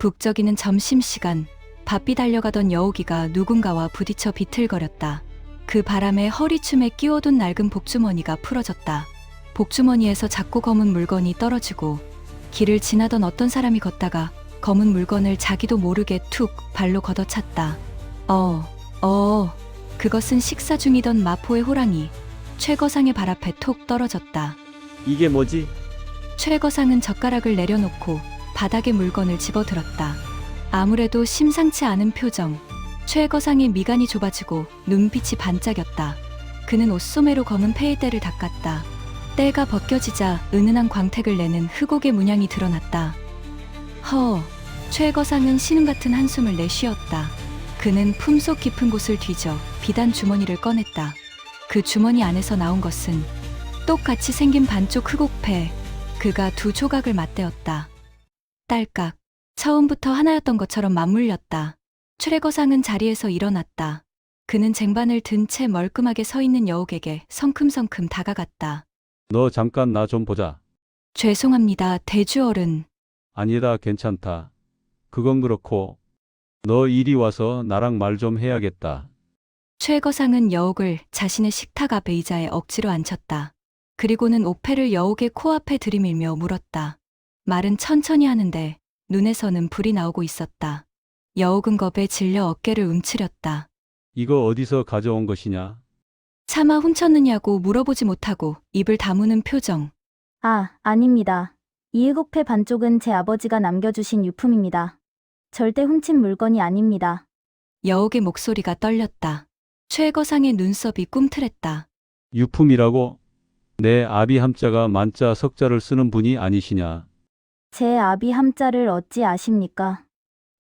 북적이는 점심시간, 바삐 달려가던 여옥이가 누군가와 부딪혀 비틀거렸다. 그 바람에 허리춤에 끼워둔 낡은 복주머니가 풀어졌다. 복주머니에서 작고 검은 물건이 떨어지고 길을 지나던 어떤 사람이 걷다가 검은 물건을 자기도 모르게 툭 발로 걷어찼다. 그것은 식사 중이던 마포의 호랑이 최거상의 발 앞에 톡 떨어졌다. 이게 뭐지? 최거상은 젓가락을 내려놓고 바닥에 물건을 집어들었다. 아무래도 심상치 않은 표정. 최거상의 미간이 좁아지고 눈빛이 반짝였다. 그는 옷소매로 검은 페이대를 닦았다. 때가 벗겨지자 은은한 광택을 내는 흑옥의 문양이 드러났다. 최거상은 신음 같은 한숨을 내쉬었다. 그는 품속 깊은 곳을 뒤져 비단 주머니를 꺼냈다. 그 주머니 안에서 나온 것은 똑같이 생긴 반쪽 흑옥패. 그가 두 조각을 맞대었다. 딸깍. 처음부터 하나였던 것처럼 맞물렸다. 최거상은 자리에서 일어났다. 그는 쟁반을 든 채 멀끔하게 서 있는 여옥에게 성큼성큼 다가갔다. 너 잠깐 나 좀 보자. 죄송합니다, 대주어른. 아니다, 괜찮다. 그건 그렇고 너 이리 와서 나랑 말 좀 해야겠다. 최거상은 여옥을 자신의 식탁 앞 의자에 억지로 앉혔다. 그리고는 옥패를 여옥의 코앞에 들이밀며 물었다. 말은 천천히 하는데 눈에서는 불이 나오고 있었다. 여옥은 겁에 질려 어깨를 움츠렸다. 이거 어디서 가져온 것이냐? 차마 훔쳤느냐고 물어보지 못하고 입을 다무는 표정. 아닙니다. 이 흑옥패 반쪽은 제 아버지가 남겨주신 유품입니다. 절대 훔친 물건이 아닙니다. 여옥의 목소리가 떨렸다. 최거상의 눈썹이 꿈틀했다. 유품이라고? 내 아비 함자가 만자 석자를 쓰는 분이 아니시냐? 제 아비 함자를 어찌 아십니까?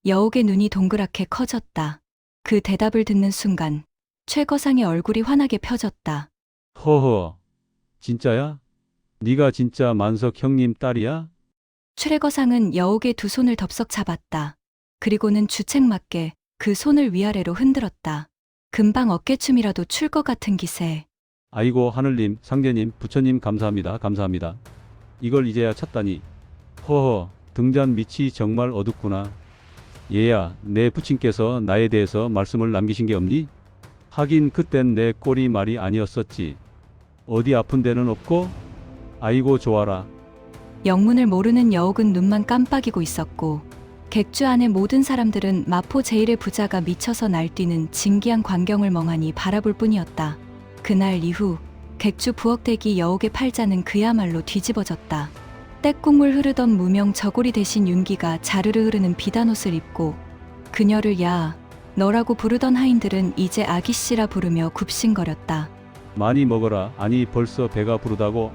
여옥의 눈이 동그랗게 커졌다. 그 대답을 듣는 순간 최거상의 얼굴이 환하게 펴졌다. 허허, 진짜야? 네가 진짜 만석 형님 딸이야? 최거상은 여옥의 두 손을 덥석 잡았다. 그리고는 주책맞게 그 손을 위아래로 흔들었다. 금방 어깨춤이라도 출 것 같은 기세. 아이고 하늘님, 상제님, 부처님 감사합니다. 감사합니다. 이걸 이제야 찾다니. 허허, 등잔 밑이 정말 어둡구나. 얘야, 내 부친께서 나에 대해서 말씀을 남기신 게 없니? 하긴 그땐 내 꼴이 말이 아니었었지. 어디 아픈 데는 없고? 아이고 좋아라. 영문을 모르는 여옥은 눈만 깜빡이고 있었고 객주 안의 모든 사람들은 마포 제1의 부자가 미쳐서 날뛰는 진기한 광경을 멍하니 바라볼 뿐이었다. 그날 이후 객주 부엌대기 여옥의 팔자는 그야말로 뒤집어졌다. 떼국물 흐르던 무명 저고리 대신 윤기가 자르르 흐르는 비단옷을 입고 그녀를 야, 너라고 부르던 하인들은 이제 아기씨라 부르며 굽신거렸다. 많이 먹어라. 아니 벌써 배가 부르다고?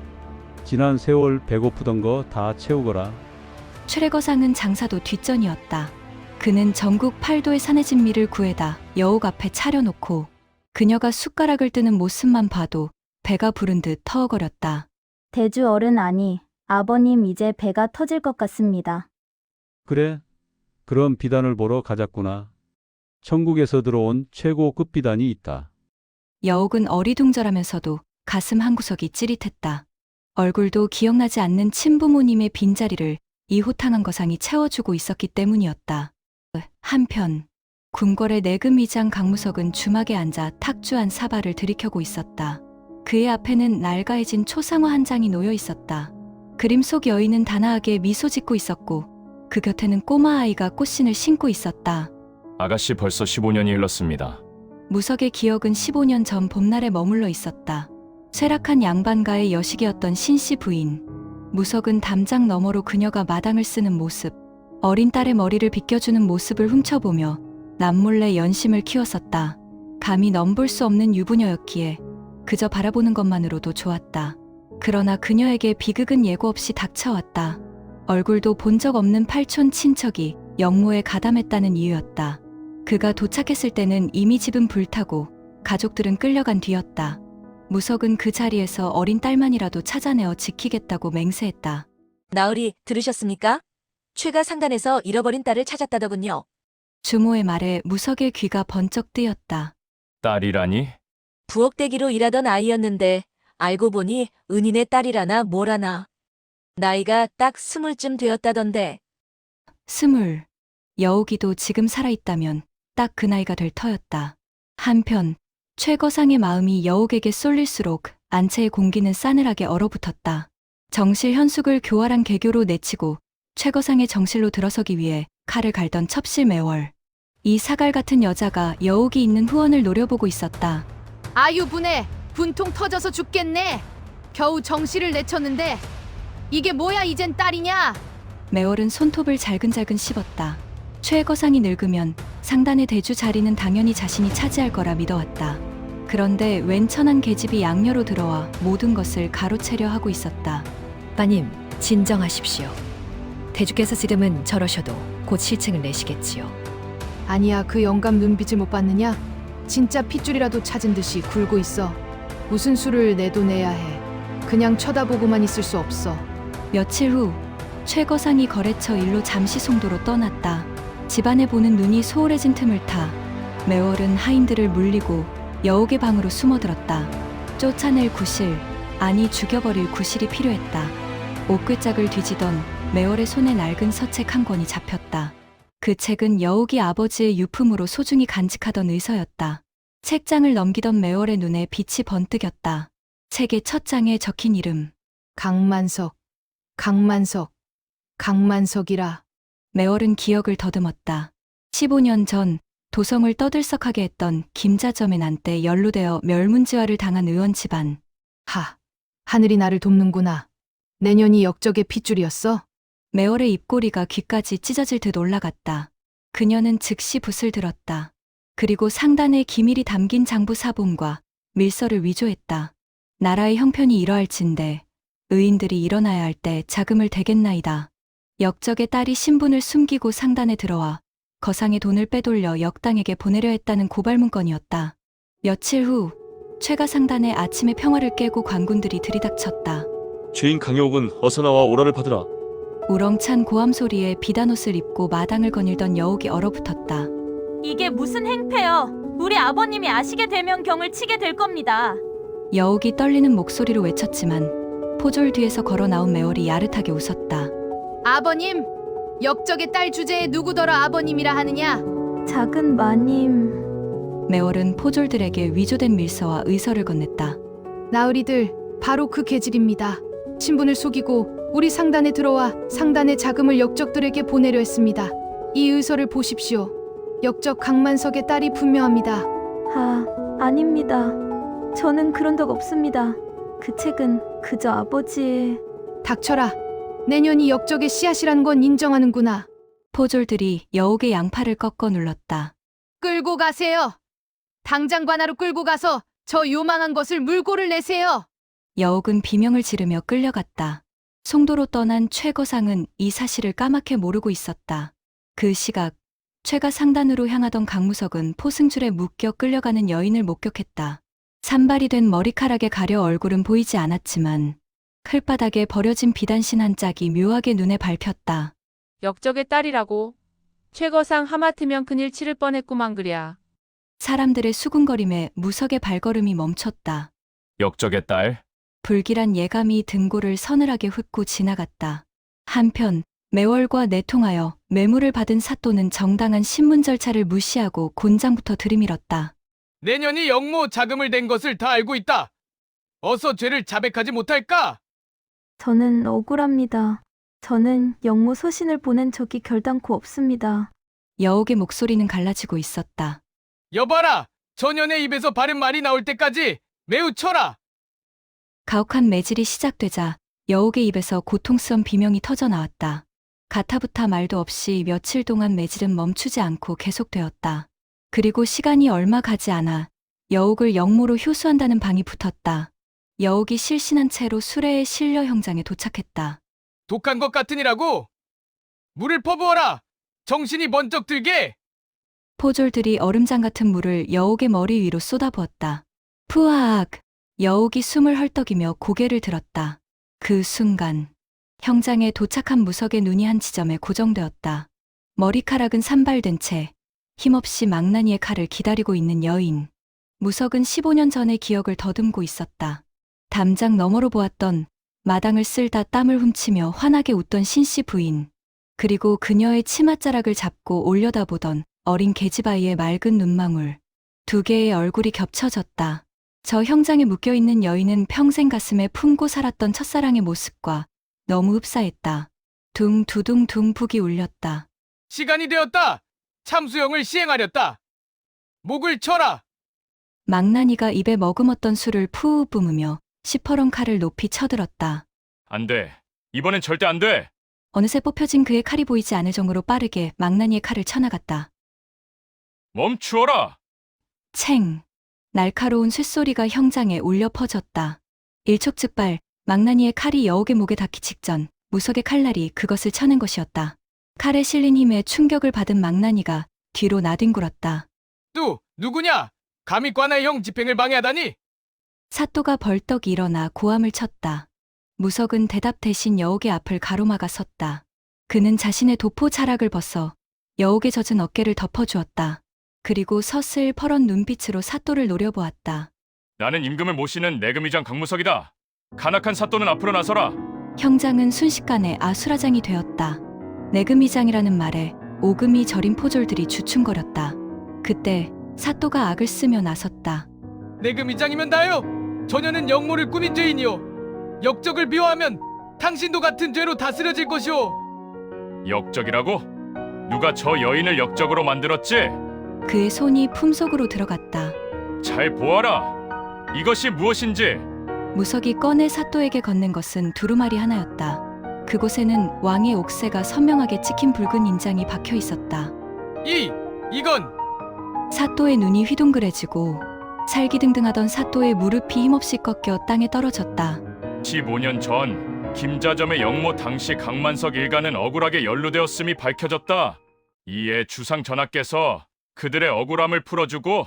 지난 세월 배고프던 거 다 채우거라. 최거상은 장사도 뒷전이었다. 그는 전국 8도의 산해진 밀을 구해다 여옥 앞에 차려놓고 그녀가 숟가락을 뜨는 모습만 봐도 배가 부른 듯 터어거렸다. 대주 어른 아니, 아버님 이제 배가 터질 것 같습니다. 그래? 그럼 비단을 보러 가자꾸나. 천국에서 들어온 최고급 비단이 있다. 여옥은 어리둥절하면서도 가슴 한구석이 찌릿했다. 얼굴도 기억나지 않는 친부모님의 빈자리를 이 호탕한 거상이 채워주고 있었기 때문이었다. 한편 궁궐의 내금위장 강무석은 주막에 앉아 탁주한 사발을 들이켜고 있었다. 그의 앞에는 낡아해진 초상화 한 장이 놓여 있었다. 그림 속 여인은 단아하게 미소 짓고 있었고 그 곁에는 꼬마 아이가 꽃신을 신고 있었다. 아가씨 벌써 15년이 흘렀습니다. 무석의 기억은 15년 전 봄날에 머물러 있었다. 쇠락한 양반가의 여식이었던 신씨 부인. 무석은 담장 너머로 그녀가 마당을 쓰는 모습, 어린 딸의 머리를 빗겨주는 모습을 훔쳐보며 남몰래 연심을 키웠었다. 감히 넘볼 수 없는 유부녀였기에 그저 바라보는 것만으로도 좋았다. 그러나 그녀에게 비극은 예고 없이 닥쳐왔다. 얼굴도 본 적 없는 팔촌 친척이 영모에 가담했다는 이유였다. 그가 도착했을 때는 이미 집은 불타고 가족들은 끌려간 뒤였다. 무석은 그 자리에서 어린 딸만이라도 찾아내어 지키겠다고 맹세했다. 나으리 들으셨습니까? 최가 상단에서 잃어버린 딸을 찾았다더군요. 주모의 말에 무석의 귀가 번쩍 뜨였다. 딸이라니? 부엌대기로 일하던 아이였는데 알고 보니 은인의 딸이라나 뭐라나. 나이가 딱 20쯤 되었다던데. 20. 여옥이도 지금 살아있다면 딱 그 나이가 될 터였다. 한편 최거상의 마음이 여옥에게 쏠릴수록 안채의 공기는 싸늘하게 얼어붙었다. 정실 현숙을 교활한 개교로 내치고 최거상의 정실로 들어서기 위해 칼을 갈던 첩실 매월. 이 사갈 같은 여자가 여옥이 있는 후원을 노려보고 있었다. 아유 분해 분통 터져서 죽겠네. 겨우 정실을 내쳤는데 이게 뭐야 이젠 딸이냐? 매월은 손톱을 잘근잘근 씹었다. 최거상이 늙으면 상단의 대주 자리는 당연히 자신이 차지할 거라 믿어왔다. 그런데 웬 천한 계집이 양녀로 들어와 모든 것을 가로채려 하고 있었다. 마님, 진정하십시오. 대주께서 지금은 저러셔도 곧 실책을 내시겠지요. 아니야 그 영감 눈빛을 못 봤느냐? 진짜 핏줄이라도 찾은 듯이 굴고 있어. 무슨 수를 내도 내야 해. 그냥 쳐다보고만 있을 수 없어. 며칠 후 최거상이 거래처 일로 잠시 송도로 떠났다. 집안에 보는 눈이 소홀해진 틈을 타 매월은 하인들을 물리고 여옥의 방으로 숨어들었다. 쫓아낼 구실, 아니 죽여버릴 구실이 필요했다. 옷글짝을 뒤지던 매월의 손에 낡은 서책 한 권이 잡혔다. 그 책은 여옥이 아버지의 유품으로 소중히 간직하던 의서였다. 책장을 넘기던 매월의 눈에 빛이 번뜩였다. 책의 첫 장에 적힌 이름. 강만석, 강만석, 강만석이라. 매월은 기억을 더듬었다. 15년 전 도성을 떠들썩하게 했던 김자점의 난때 연루되어 멸문지화를 당한 의원 집안. 하늘이 나를 돕는구나. 내년이 역적의 핏줄이었어? 매월의 입꼬리가 귀까지 찢어질 듯 올라갔다. 그녀는 즉시 붓을 들었다. 그리고 상단에 기밀이 담긴 장부 사본과 밀서를 위조했다. 나라의 형편이 이러할진데 의인들이 일어나야 할 때 자금을 대겠나이다. 역적의 딸이 신분을 숨기고 상단에 들어와 거상의 돈을 빼돌려 역당에게 보내려 했다는 고발문건이었다. 며칠 후 최가 상단의 아침의 평화를 깨고 관군들이 들이닥쳤다. 죄인 강여옥은 어서 나와 오라를 받으라. 우렁찬 고함 소리에 비단옷을 입고 마당을 거닐던 여옥이 얼어붙었다. 이게 무슨 행패요? 우리 아버님이 아시게 되면 경을 치게 될 겁니다. 여옥이 떨리는 목소리로 외쳤지만 포졸 뒤에서 걸어 나온 매월이 야릇하게 웃었다. 아버님, 역적의 딸 주제에 누구더러 아버님이라 하느냐? 작은 마님. 매월은 포졸들에게 위조된 밀서와 의서를 건넸다. 나으리들, 바로 그 계집입니다. 신분을 속이고 우리 상단에 들어와 상단의 자금을 역적들에게 보내려 했습니다. 이 의서를 보십시오. 역적 강만석의 딸이 분명합니다. 아닙니다. 저는 그런 적 없습니다. 그 책은 그저 아버지의... 닥쳐라. 내년이 역적의 씨앗이란 건 인정하는구나. 포졸들이 여옥의 양팔을 꺾어 눌렀다. 끌고 가세요. 당장 관하로 끌고 가서 저 요망한 것을 물고를 내세요. 여옥은 비명을 지르며 끌려갔다. 송도로 떠난 최거상은 이 사실을 까맣게 모르고 있었다. 그 시각 최가 상단으로 향하던 강무석은 포승줄에 묶여 끌려가는 여인을 목격했다. 산발이 된 머리카락에 가려 얼굴은 보이지 않았지만 클바닥에 버려진 비단신 한 짝이 묘하게 눈에 밟혔다. 역적의 딸이라고. 최거상 하마터면 큰일 치를 뻔했구만 그랴. 사람들의 수군거림에 무석의 발걸음이 멈췄다. 역적의 딸? 불길한 예감이 등골을 서늘하게 훑고 지나갔다. 한편 매월과 내통하여 매물을 받은 사또는 정당한 신문 절차를 무시하고 곤장부터 들이밀었다. 내년이 영모 자금을 댄 것을 다 알고 있다. 어서 죄를 자백하지 못할까? 저는 억울합니다. 저는 영모 소신을 보낸 적이 결단코 없습니다. 여옥의 목소리는 갈라지고 있었다. 여봐라! 전연의 입에서 바른 말이 나올 때까지 매우 쳐라! 가혹한 매질이 시작되자 여옥의 입에서 고통스런 비명이 터져 나왔다. 가타부타 말도 없이 며칠 동안 매질은 멈추지 않고 계속되었다. 그리고 시간이 얼마 가지 않아 여옥을 영모로 효수한다는 방이 붙었다. 여옥이 실신한 채로 수레의 실려 형장에 도착했다. 독한 것 같으니라고? 물을 퍼부어라! 정신이 번쩍 들게! 포졸들이 얼음장 같은 물을 여옥의 머리 위로 쏟아부었다. 푸악! 여옥이 숨을 헐떡이며 고개를 들었다. 그 순간 형장에 도착한 무석의 눈이 한 지점에 고정되었다. 머리카락은 산발된 채 힘없이 망나니의 칼을 기다리고 있는 여인. 무석은 15년 전의 기억을 더듬고 있었다. 담장 너머로 보았던 마당을 쓸다 땀을 훔치며 환하게 웃던 신씨 부인. 그리고 그녀의 치맛자락을 잡고 올려다보던 어린 계집아이의 맑은 눈망울. 두 개의 얼굴이 겹쳐졌다. 저 형장에 묶여있는 여인은 평생 가슴에 품고 살았던 첫사랑의 모습과 너무 흡사했다. 둥두둥둥 북이 울렸다. 시간이 되었다. 참수형을 시행하렸다. 목을 쳐라. 망나니가 입에 머금었던 술을 푸우 뿜으며 시퍼런 칼을 높이 쳐들었다. 안 돼. 이번엔 절대 안 돼. 어느새 뽑혀진 그의 칼이 보이지 않을 정도로 빠르게 망나니의 칼을 쳐나갔다. 멈추어라. 챙! 날카로운 쇳소리가 형장에 울려 퍼졌다. 일촉즉발 망나니의 칼이 여옥의 목에 닿기 직전 무석의 칼날이 그것을 쳐낸 것이었다. 칼에 실린 힘에 충격을 받은 망나니가 뒤로 나뒹굴었다. 또 누구냐? 감히 관아의 형 집행을 방해하다니? 사또가 벌떡 일어나 고함을 쳤다. 무석은 대답 대신 여옥의 앞을 가로막아 섰다. 그는 자신의 도포 자락을 벗어 여옥의 젖은 어깨를 덮어주었다. 그리고 서슬퍼런 눈빛으로 사또를 노려보았다. 나는 임금을 모시는 내금의장 강무석이다. 간악한 사또는 앞으로 나서라. 형장은 순식간에 아수라장이 되었다. 내금이장이라는 말에 오금이 저린 포졸들이 주춤거렸다. 그때 사또가 악을 쓰며 나섰다. 내금이장이면 다요. 전혀는 역모를 꾸민 죄인이요. 역적을 비호하면 당신도 같은 죄로 다스려질 것이오. 역적이라고? 누가 저 여인을 역적으로 만들었지? 그의 손이 품속으로 들어갔다. 잘 보아라. 이것이 무엇인지. 무석이 꺼내 사또에게 건넨 것은 두루마리 하나였다. 그곳에는 왕의 옥새가 선명하게 찍힌 붉은 인장이 박혀 있었다. 이건 사또의 눈이 휘둥그레지고 살기등등하던 사또의 무릎이 힘없이 꺾여 땅에 떨어졌다. 15년 전 김자점의 역모 당시 강만석 일가는 억울하게 연루되었음이 밝혀졌다. 이에 주상 전하께서 그들의 억울함을 풀어주고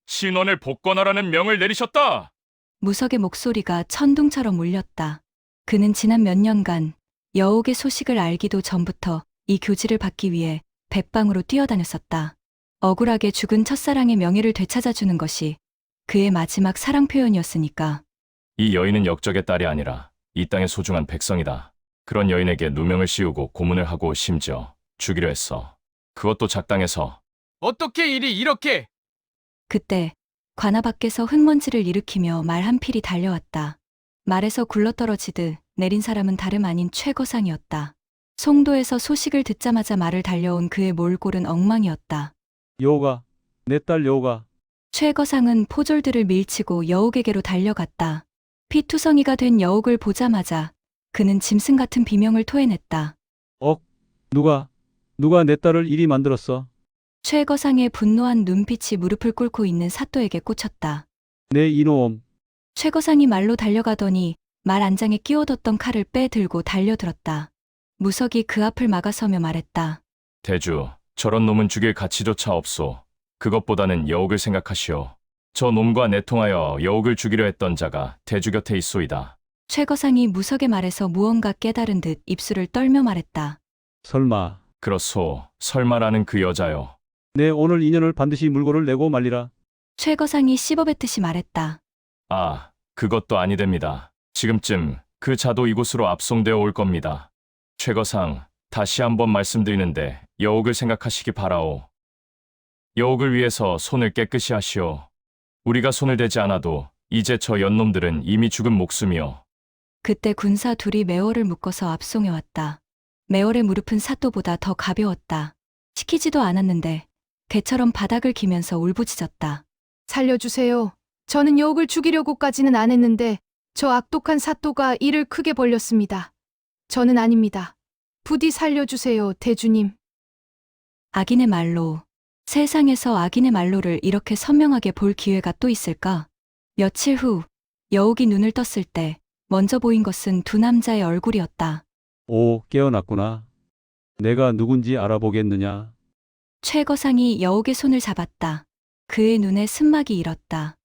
신원을 복권하라는 명을 내리셨다. 무석의 목소리가 천둥처럼 울렸다. 그는 지난 몇 년간 여옥의 소식을 알기도 전부터 이 교지를 받기 위해 백방으로 뛰어다녔었다. 억울하게 죽은 첫사랑의 명예를 되찾아주는 것이 그의 마지막 사랑 표현이었으니까. 이 여인은 역적의 딸이 아니라 이 땅의 소중한 백성이다. 그런 여인에게 누명을 씌우고 고문을 하고 심지어 죽이려 했어. 그것도 작당해서. 어떻게 일이 이렇게? 그때 관아 밖에서 흙먼지를 일으키며 말 한 필이 달려왔다. 말에서 굴러떨어지듯 내린 사람은 다름 아닌 최거상이었다. 송도에서 소식을 듣자마자 말을 달려온 그의 몰골은 엉망이었다. 여우가, 내 딸 여우가. 최거상은 포졸들을 밀치고 여옥에게로 달려갔다. 피투성이가 된 여옥을 보자마자 그는 짐승 같은 비명을 토해냈다. 누가 내 딸을 이리 만들었어? 최거상의 분노한 눈빛이 무릎을 꿇고 있는 사또에게 꽂혔다. 내 이놈. 최거상이 말로 달려가더니 말 안장에 끼워뒀던 칼을 빼들고 달려들었다. 무석이 그 앞을 막아서며 말했다. 대주, 저런 놈은 죽일 가치조차 없소. 그것보다는 여옥을 생각하시오. 저 놈과 내통하여 여옥을 죽이려 했던 자가 대주 곁에 있소이다. 최거상이 무석의 말에서 무언가 깨달은 듯 입술을 떨며 말했다. 설마. 그렇소. 설마라는 그 여자요. 내 오늘 인연을 반드시 물고를 내고 말리라. 최거상이 씹어뱉듯이 말했다. 아, 그것도 아니됩니다. 지금쯤 그 자도 이곳으로 압송되어 올 겁니다. 최거상, 다시 한번 말씀드리는데 여옥을 생각하시기 바라오. 여옥을 위해서 손을 깨끗이 하시오. 우리가 손을 대지 않아도 이제 저 연놈들은 이미 죽은 목숨이오. 그때 군사 둘이 매월을 묶어서 압송해왔다. 매월의 무릎은 사또보다 더 가벼웠다. 시키지도 않았는데 개처럼 바닥을 기면서 울부짖었다. 살려주세요. 저는 여옥을 죽이려고까지는 안 했는데 저 악독한 사또가 이를 크게 벌렸습니다. 저는 아닙니다. 부디 살려주세요, 대주님. 악인의 말로. 세상에서 악인의 말로를 이렇게 선명하게 볼 기회가 또 있을까? 며칠 후 여옥이 눈을 떴을 때 먼저 보인 것은 두 남자의 얼굴이었다. 오, 깨어났구나. 내가 누군지 알아보겠느냐? 최거상이 여옥의 손을 잡았다. 그의 눈에 쓴막이 일었다.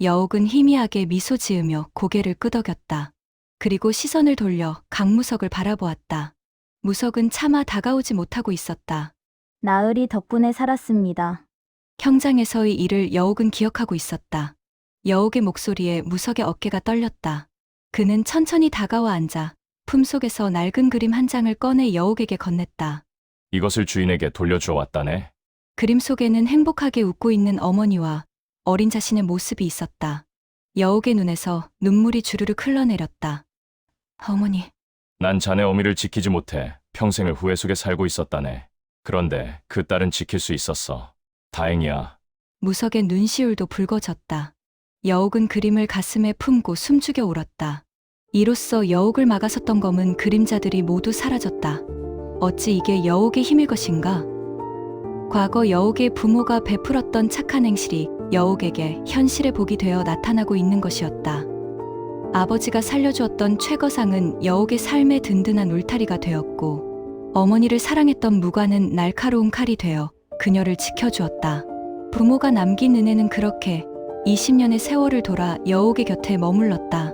여옥은 희미하게 미소 지으며 고개를 끄덕였다. 그리고 시선을 돌려 강무석을 바라보았다. 무석은 차마 다가오지 못하고 있었다. 나으리 덕분에 살았습니다. 형장에서의 일을 여옥은 기억하고 있었다. 여옥의 목소리에 무석의 어깨가 떨렸다. 그는 천천히 다가와 앉아 품속에서 낡은 그림 한 장을 꺼내 여옥에게 건넸다. 이것을 주인에게 돌려주어 왔다네. 그림 속에는 행복하게 웃고 있는 어머니와 어린 자신의 모습이 있었다. 여옥의 눈에서 눈물이 주르륵 흘러내렸다. 어머니, 난 자네 어미를 지키지 못해 평생을 후회 속에 살고 있었다네. 그런데 그 딸은 지킬 수 있었어. 다행이야. 무석의 눈시울도 붉어졌다. 여옥은 그림을 가슴에 품고 숨죽여 울었다. 이로써 여옥을 막아섰던 검은 그림자들이 모두 사라졌다. 어찌 이게 여옥의 힘일 것인가? 과거 여옥의 부모가 베풀었던 착한 행실이 여옥에게 현실의 복이 되어 나타나고 있는 것이었다. 아버지가 살려주었던 최거상은 여옥의 삶의 든든한 울타리가 되었고, 어머니를 사랑했던 무관은 날카로운 칼이 되어 그녀를 지켜주었다. 부모가 남긴 은혜는 그렇게 20년의 세월을 돌아 여옥의 곁에 머물렀다.